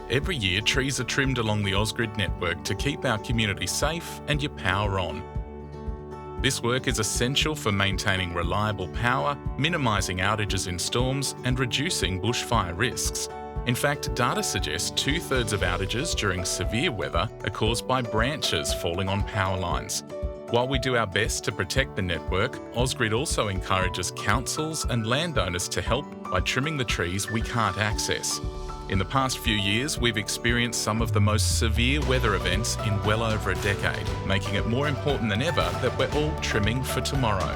Every year, trees are trimmed along the Ausgrid network to keep our community safe and your power on. This work is essential for maintaining reliable power, minimising outages in storms and reducing bushfire risks. In fact, data suggests 2/3 of outages during severe weather are caused by branches falling on power lines. While we do our best to protect the network, Ausgrid also encourages councils and landowners to help by trimming the trees we can't access. In the past few years, we've experienced some of the most severe weather events in well over a decade, making it more important than ever that we're all trimming for tomorrow.